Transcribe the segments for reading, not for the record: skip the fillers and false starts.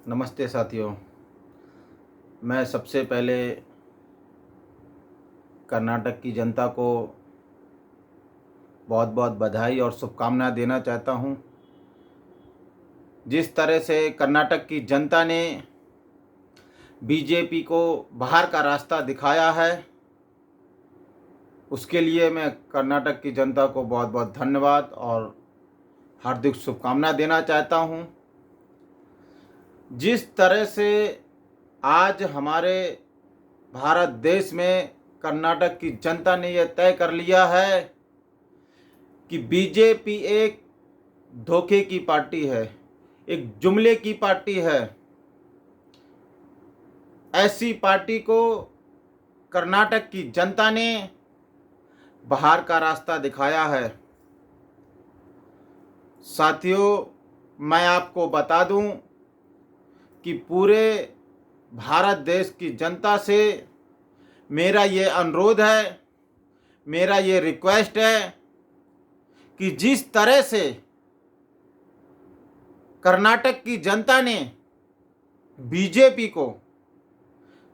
नमस्ते साथियों। मैं सबसे पहले कर्नाटक की जनता को बहुत बहुत बधाई और शुभकामनाएं देना चाहता हूं। जिस तरह से कर्नाटक की जनता ने बीजेपी को बाहर का रास्ता दिखाया है, उसके लिए मैं कर्नाटक की जनता को बहुत बहुत धन्यवाद और हार्दिक शुभकामनाएं देना चाहता हूं। जिस तरह से आज हमारे भारत देश में कर्नाटक की जनता ने यह तय कर लिया है कि बीजेपी एक धोखे की पार्टी है, एक जुमले की पार्टी है। ऐसी पार्टी को कर्नाटक की जनता ने बाहर का रास्ता दिखाया है। साथियों, मैं आपको बता दूं कि पूरे भारत देश की जनता से मेरा ये अनुरोध है, मेरा ये रिक्वेस्ट है कि जिस तरह से कर्नाटक की जनता ने बीजेपी को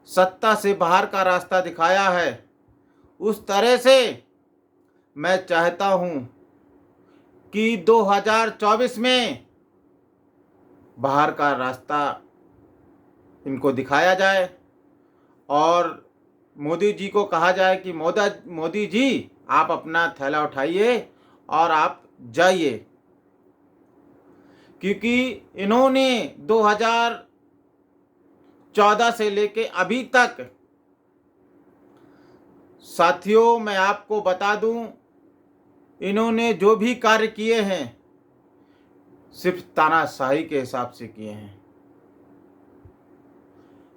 सत्ता से बाहर का रास्ता दिखाया है, उस तरह से मैं चाहता हूं कि 2024 में बाहर का रास्ता इनको दिखाया जाए और मोदी जी को कहा जाए कि मोदी जी, आप अपना थैला उठाइए और आप जाइए। क्योंकि इन्होंने 2014 से लेके अभी तक, साथियों मैं आपको बता दूं, इन्होंने जो भी कार्य किए हैं सिर्फ तानाशाही के हिसाब से किए हैं।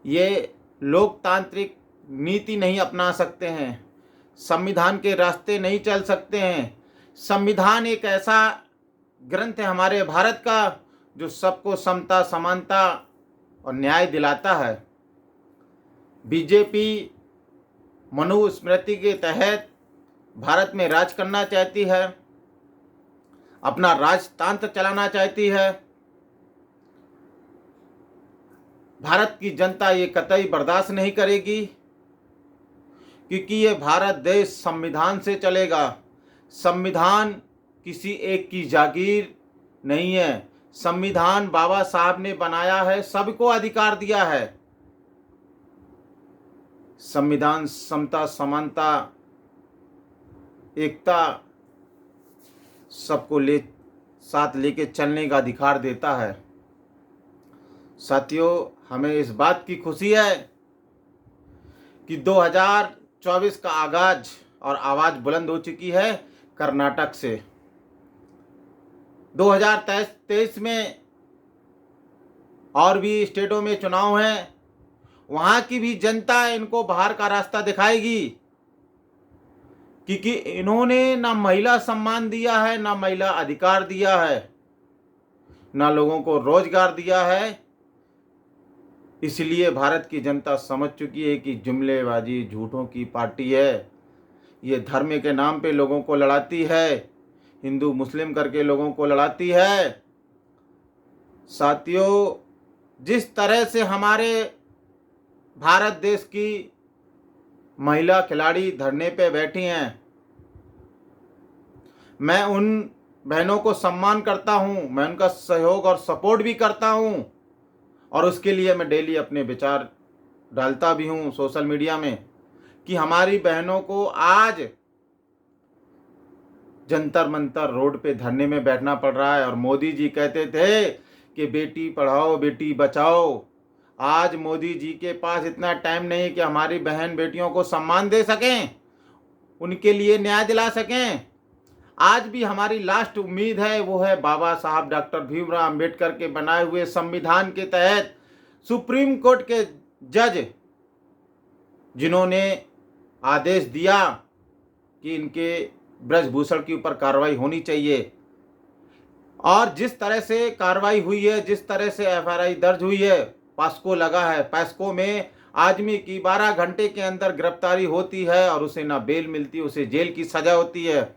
ये लोकतांत्रिक नीति नहीं अपना सकते हैं, संविधान के रास्ते नहीं चल सकते हैं। संविधान एक ऐसा ग्रंथ है हमारे भारत का जो सबको समता, समानता और न्याय दिलाता है। बीजेपी मनुस्मृति के तहत भारत में राज करना चाहती है, अपना राजतंत्र चलाना चाहती है। भारत की जनता ये कतई बर्दाश्त नहीं करेगी, क्योंकि ये भारत देश संविधान से चलेगा। संविधान किसी एक की जागीर नहीं है। संविधान बाबा साहब ने बनाया है, सबको अधिकार दिया है। संविधान समता, समानता, एकता सबको साथ लेके चलने का अधिकार देता है। साथियों, हमें इस बात की खुशी है कि 2024 का आगाज और आवाज़ बुलंद हो चुकी है कर्नाटक से। 2023 में और भी स्टेटों में चुनाव हैं, वहाँ की भी जनता इनको बाहर का रास्ता दिखाएगी, क्योंकि इन्होंने ना महिला सम्मान दिया है, ना महिला अधिकार दिया है, ना लोगों को रोजगार दिया है। इसलिए भारत की जनता समझ चुकी है कि जुमलेबाजी, झूठों की पार्टी है। ये धर्म के नाम पे लोगों को लड़ाती है, हिंदू मुस्लिम करके लोगों को लड़ाती है। साथियों, जिस तरह से हमारे भारत देश की महिला खिलाड़ी धरने पे बैठी हैं, मैं उन बहनों को सम्मान करता हूं, मैं उनका सहयोग और सपोर्ट भी करता हूं, और उसके लिए मैं डेली अपने विचार डालता भी हूं सोशल मीडिया में कि हमारी बहनों को आज जंतर मंतर रोड पे धरने में बैठना पड़ रहा है। और मोदी जी कहते थे कि बेटी पढ़ाओ बेटी बचाओ। आज मोदी जी के पास इतना टाइम नहीं कि हमारी बहन बेटियों को सम्मान दे सकें, उनके लिए न्याय दिला सकें। आज भी हमारी लास्ट उम्मीद है, वो है बाबा साहब डॉक्टर भीमराव अंबेडकर के बनाए हुए संविधान के तहत सुप्रीम कोर्ट के जज, जिन्होंने आदेश दिया कि इनके ब्रजभूषण के ऊपर कार्रवाई होनी चाहिए। और जिस तरह से कार्रवाई हुई है, जिस तरह से एफआईआर दर्ज हुई है, पास्को लगा है, पास्को में आदमी की 12 घंटे के अंदर गिरफ्तारी होती है और उसे ना बेल मिलती, उसे जेल की सजा होती है।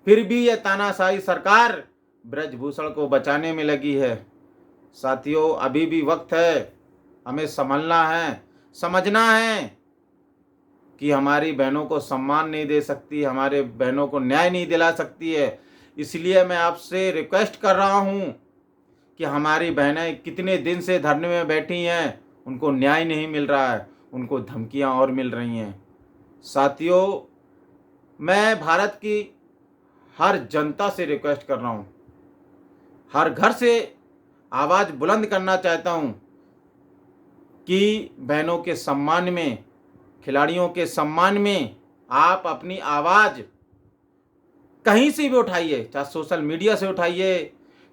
फिर भी यह तानाशाही सरकार ब्रजभूषण को बचाने में लगी है। साथियों, अभी भी वक्त है, हमें संभलना है, समझना है कि हमारी बहनों को सम्मान नहीं दे सकती, हमारे बहनों को न्याय नहीं दिला सकती है। इसलिए मैं आपसे रिक्वेस्ट कर रहा हूँ कि हमारी बहनें कितने दिन से धरने में बैठी हैं, उनको न्याय नहीं मिल रहा है, उनको धमकियां और मिल रही हैं। साथियों, मैं भारत की हर जनता से रिक्वेस्ट कर रहा हूँ, हर घर से आवाज़ बुलंद करना चाहता हूँ कि बहनों के सम्मान में, खिलाड़ियों के सम्मान में आप अपनी आवाज़ कहीं से भी उठाइए, चाहे सोशल मीडिया से उठाइए,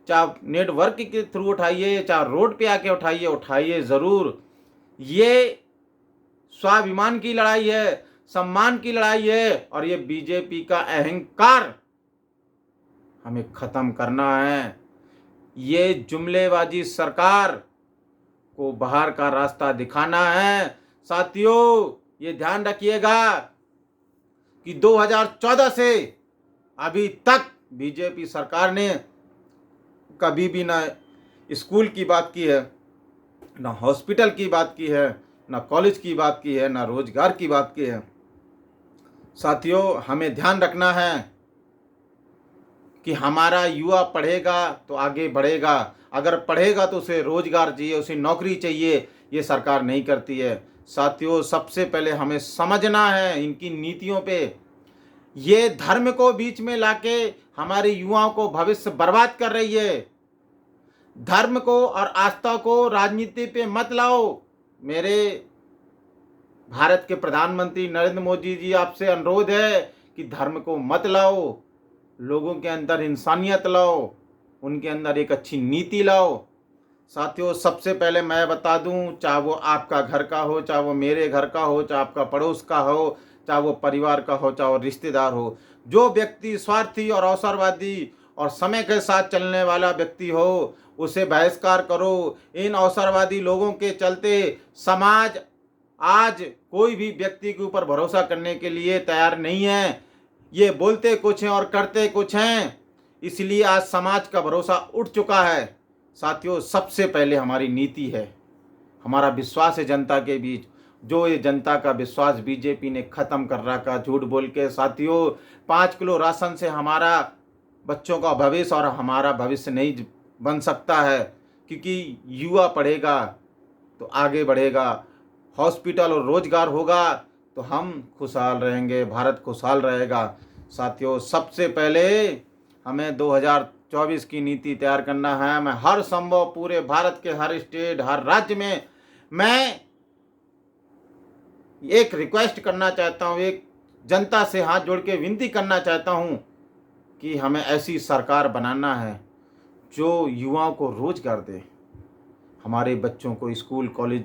चाहे नेटवर्क के थ्रू उठाइए, चाहे रोड पे आके उठाइए, उठाइए ज़रूर। ये स्वाभिमान की लड़ाई है, सम्मान की लड़ाई है, और ये बीजेपी का अहंकार हमें ख़त्म करना है। ये जुमलेबाजी सरकार को बाहर का रास्ता दिखाना है। साथियों, ये ध्यान रखिएगा कि 2014 से अभी तक बीजेपी सरकार ने कभी भी ना स्कूल की बात की है, ना हॉस्पिटल की बात की है, ना कॉलेज की बात की है, ना रोजगार की बात की है। साथियों, हमें ध्यान रखना है कि हमारा युवा पढ़ेगा तो आगे बढ़ेगा, अगर पढ़ेगा तो उसे रोजगार चाहिए, उसे नौकरी चाहिए। ये सरकार नहीं करती है। साथियों, सबसे पहले हमें समझना है इनकी नीतियों पे। ये धर्म को बीच में लाके हमारे युवाओं को भविष्य बर्बाद कर रही है। धर्म को और आस्था को राजनीति पे मत लाओ। मेरे भारत के प्रधानमंत्री नरेंद्र मोदी जी, आपसे अनुरोध है कि धर्म को मत लाओ, लोगों के अंदर इंसानियत लाओ, उनके अंदर एक अच्छी नीति लाओ। साथियों, सबसे पहले मैं बता दूं, चाहे वो आपका घर का हो, चाहे वो मेरे घर का हो, चाहे आपका पड़ोस का हो, चाहे वो परिवार का हो, चाहे वो रिश्तेदार हो, जो व्यक्ति स्वार्थी और अवसरवादी और समय के साथ चलने वाला व्यक्ति हो, उसे बहिष्कार करो। इन अवसरवादी लोगों के चलते समाज आज कोई भी व्यक्ति के ऊपर भरोसा करने के लिए तैयार नहीं है। ये बोलते कुछ हैं और करते कुछ हैं, इसलिए आज समाज का भरोसा उठ चुका है। साथियों, सबसे पहले हमारी नीति है, हमारा विश्वास है जनता के बीच। जो ये जनता का विश्वास बीजेपी ने ख़त्म कर रखा झूठ बोल के। साथियों, 5 किलो राशन से हमारा बच्चों का भविष्य और हमारा भविष्य नहीं बन सकता है, क्योंकि युवा पढ़ेगा तो आगे बढ़ेगा, हॉस्पिटल और रोजगार होगा तो हम खुशहाल रहेंगे, भारत खुशहाल रहेगा। साथियों, सबसे पहले हमें 2024 की नीति तैयार करना है। मैं हर संभव पूरे भारत के हर स्टेट, हर राज्य में मैं एक रिक्वेस्ट करना चाहता हूँ, एक जनता से हाथ जोड़ के विनती करना चाहता हूँ कि हमें ऐसी सरकार बनाना है जो युवाओं को रोजगार दे, हमारे बच्चों को स्कूल कॉलेज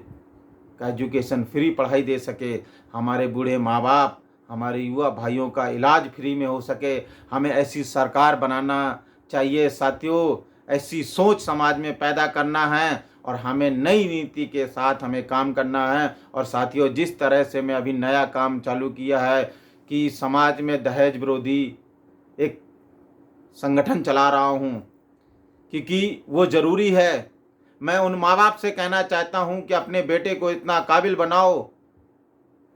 का एजुकेशन फ्री पढ़ाई दे सके, हमारे बूढ़े माँ बाप, हमारे युवा भाइयों का इलाज फ्री में हो सके। हमें ऐसी सरकार बनाना चाहिए। साथियों, ऐसी सोच समाज में पैदा करना है और हमें नई नीति के साथ हमें काम करना है। और साथियों, जिस तरह से मैं अभी नया काम चालू किया है कि समाज में दहेज विरोधी एक संगठन चला रहा हूँ, क्योंकि वो ज़रूरी है। मैं उन माँ बाप से कहना चाहता हूँ कि अपने बेटे को इतना काबिल बनाओ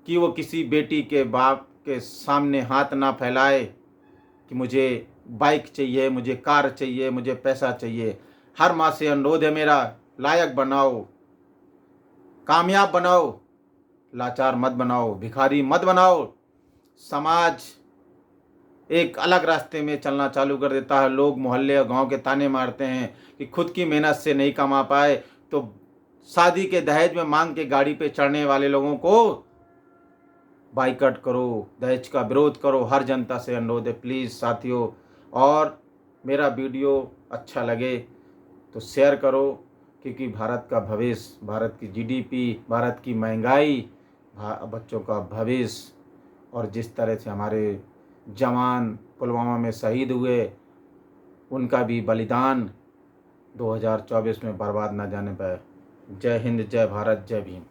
कि वो किसी बेटी के बाप के सामने हाथ ना फैलाए कि मुझे बाइक चाहिए, मुझे कार चाहिए, मुझे पैसा चाहिए। हर माँ से अनुरोध है मेरा, लायक बनाओ, कामयाब बनाओ, लाचार मत बनाओ, भिखारी मत बनाओ। समाज एक अलग रास्ते में चलना चालू कर देता है। लोग मोहल्ले और गांव के ताने मारते हैं कि खुद की मेहनत से नहीं कमा पाए तो शादी के दहेज में मांग के गाड़ी पे चढ़ने वाले लोगों को बाइकआउट करो, दहेज का विरोध करो। हर जनता से अनुरोध है, प्लीज़ साथियों। और मेरा वीडियो अच्छा लगे तो शेयर करो, क्योंकि भारत का भविष्य, भारत की जीडीपी, भारत की महंगाई, बच्चों का भविष्य, और जिस तरह से हमारे जवान पुलवामा में शहीद हुए, उनका भी बलिदान 2024 में बर्बाद न जाने पाए। जय हिंद, जय भारत, जय भीम।